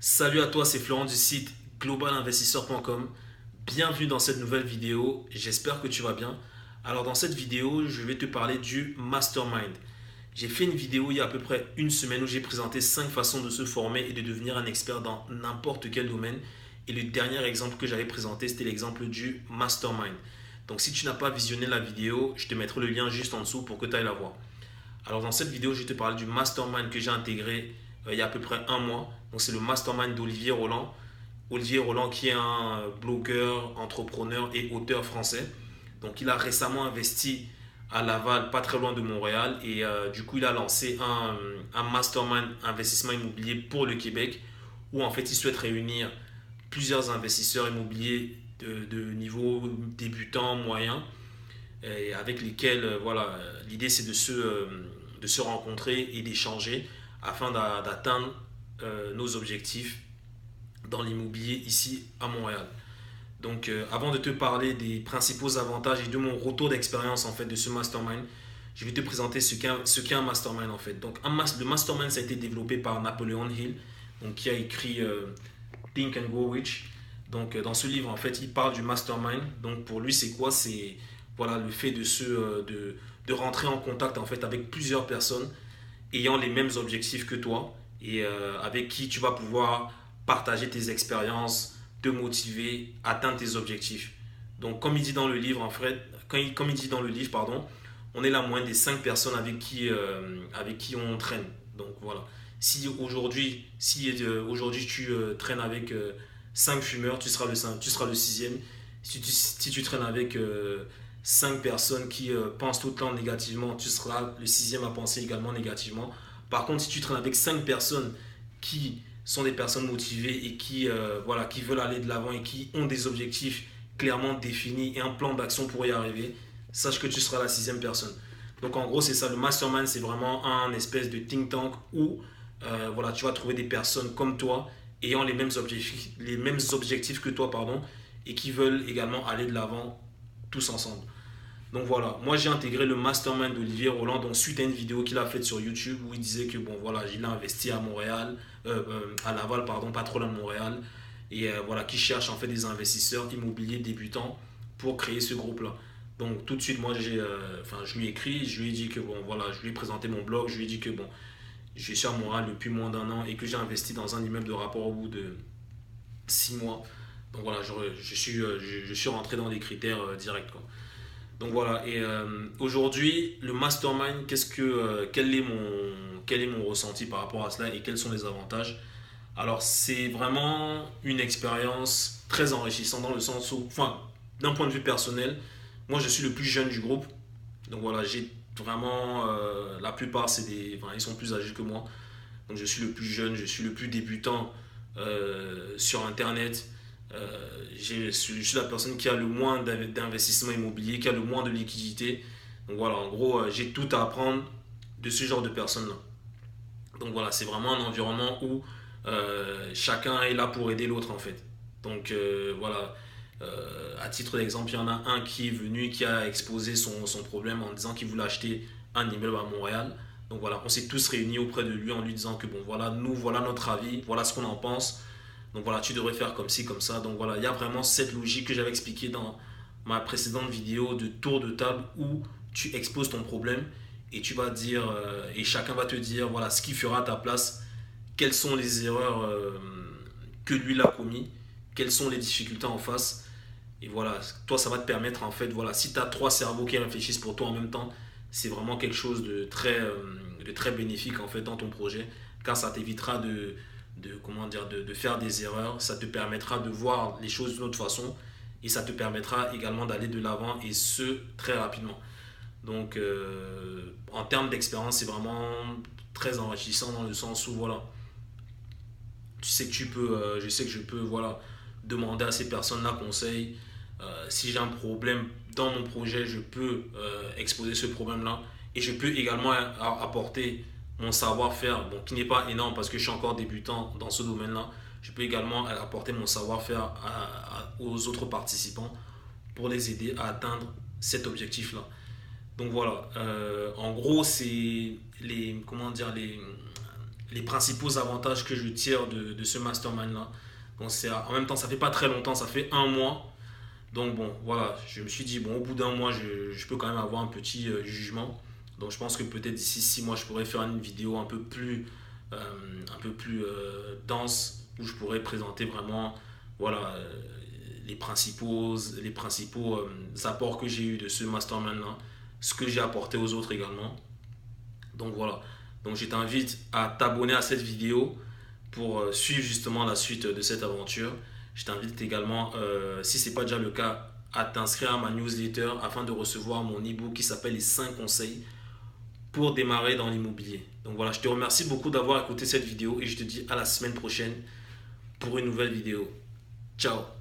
Salut à toi, c'est Florent du site globalinvestisseur.com. Bienvenue dans cette nouvelle vidéo, j'espère que tu vas bien. Alors dans cette vidéo, je vais te parler du mastermind. J'ai fait une vidéo il y a à peu près une semaine où j'ai présenté 5 façons de se former et de devenir un expert dans n'importe quel domaine. Et le dernier exemple que j'avais présenté, c'était l'exemple du mastermind. Donc si tu n'as pas visionné la vidéo, je te mettrai le lien juste en dessous pour que tu ailles la voir. Alors dans cette vidéo, je vais te parler du mastermind que j'ai intégré il y a à peu près un mois. Donc c'est le mastermind d'Olivier Roland. Olivier Roland qui est un blogueur, entrepreneur et auteur français. Donc il a récemment investi à Laval, pas très loin de Montréal. Et du coup, il a lancé un mastermind investissement immobilier pour le Québec où en fait il souhaite réunir plusieurs investisseurs immobiliers de niveau débutant, moyen, et avec lesquels, voilà, l'idée c'est de se rencontrer et d'échanger afin d'atteindre nos objectifs dans l'immobilier ici à Montréal. Donc, avant de te parler des principaux avantages et de mon retour d'expérience en fait de ce mastermind, je vais te présenter ce qu'est un mastermind en fait. Donc, le mastermind ça a été développé par Napoleon Hill, donc qui a écrit Think and Grow Rich. Donc, dans ce livre en fait, il parle du mastermind. Donc, pour lui, c'est quoi? C'est voilà le fait de rentrer en contact en fait avec plusieurs personnes ayant les mêmes objectifs que toi et avec qui tu vas pouvoir partager tes expériences, te motiver, atteindre tes objectifs. Donc, comme il dit dans le livre, en fait, comme il dit dans le livre, pardon, on est la moyenne des 5 personnes avec qui on traîne. Donc, voilà. Si aujourd'hui tu traînes avec 5 fumeurs, tu seras le sixième. Si tu traînes avec 5 personnes qui pensent tout le temps négativement, tu seras le sixième à penser également négativement. Par contre, si tu traînes avec 5 personnes qui sont des personnes motivées et voilà, qui veulent aller de l'avant et qui ont des objectifs clairement définis et un plan d'action pour y arriver, sache que tu seras la sixième personne. Donc en gros, c'est ça, le mastermind, c'est vraiment un espèce de think tank où voilà, tu vas trouver des personnes comme toi ayant les mêmes objectifs que toi, pardon, et qui veulent également aller de l'avant tous ensemble. Donc voilà, moi j'ai intégré le mastermind d'Olivier Roland donc suite à une vidéo qu'il a faite sur YouTube où il disait que bon voilà, il a investi à Montréal, à Laval pardon, pas trop loin de Montréal, et voilà, qui cherche en fait des investisseurs immobiliers débutants pour créer ce groupe-là. Donc tout de suite moi je lui ai écrit, je lui ai dit que bon voilà, je lui ai présenté mon blog, je lui ai dit que bon, je suis à Montréal depuis moins d'un an et que j'ai investi dans un immeuble de rapport au bout de 6 mois. Donc voilà, je suis rentré dans des critères directs quoi. Donc voilà, et aujourd'hui, le mastermind, quel est mon ressenti par rapport à cela et quels sont les avantages? Alors, c'est vraiment une expérience très enrichissante dans le sens où, enfin, d'un point de vue personnel, moi je suis le plus jeune du groupe. Donc voilà, j'ai vraiment, la plupart, enfin, ils sont plus âgés que moi. Donc je suis le plus jeune, je suis le plus débutant sur Internet. Je suis la personne qui a le moins d'investissement immobilier, qui a le moins de liquidité. Donc voilà, en gros, j'ai tout à apprendre de ce genre de personnes-là. Donc voilà, c'est vraiment un environnement où chacun est là pour aider l'autre en fait. Donc voilà, à titre d'exemple, il y en a un qui est venu, qui a exposé son problème en disant qu'il voulait acheter un immeuble à Montréal. Donc voilà, on s'est tous réunis auprès de lui en lui disant que bon voilà, nous voilà notre avis, voilà ce qu'on en pense. Donc voilà, tu devrais faire comme ci, comme ça. Donc voilà, il y a vraiment cette logique que j'avais expliquée dans ma précédente vidéo de tour de table où tu exposes ton problème et tu vas dire, et chacun va te dire, voilà, ce qu'il fera à ta place, quelles sont les erreurs que lui a commis, quelles sont les difficultés en face. Et voilà, toi, ça va te permettre, en fait, voilà, si tu as trois cerveaux qui réfléchissent pour toi en même temps, c'est vraiment quelque chose de très bénéfique, en fait, dans ton projet, car ça t'évitera comment dire, de faire des erreurs, ça te permettra de voir les choses d'une autre façon, et ça te permettra également d'aller de l'avant, et ce, très rapidement. Donc, en termes d'expérience, c'est vraiment très enrichissant dans le sens où, voilà, tu sais que je sais que je peux, voilà, demander à ces personnes-là conseil. Si j'ai un problème dans mon projet, je peux exposer ce problème-là et je peux également apporter mon savoir-faire, bon, qui n'est pas énorme parce que je suis encore débutant dans ce domaine-là. Je peux également apporter mon savoir-faire aux autres participants pour les aider à atteindre cet objectif-là. Donc voilà, en gros, c'est comment dire, les principaux avantages que je tire de ce mastermind-là. Donc en même temps, ça fait pas très longtemps, ça fait un mois. Donc bon, voilà, je me suis dit, bon, au bout d'un mois, je peux quand même avoir un petit jugement. Donc je pense que peut-être d'ici 6 mois, je pourrais faire une vidéo euh, dense, où je pourrais présenter vraiment, voilà, les principaux apports que j'ai eu de ce mastermind-là, ce que j'ai apporté aux autres également. Donc voilà, donc je t'invite à t'abonner à cette vidéo pour suivre justement la suite de cette aventure. Je t'invite également, si ce n'est pas déjà le cas, à t'inscrire à ma newsletter afin de recevoir mon e-book qui s'appelle les 5 conseils pour démarrer dans l'immobilier. Donc voilà, je te remercie beaucoup d'avoir écouté cette vidéo et je te dis à la semaine prochaine pour une nouvelle vidéo. Ciao.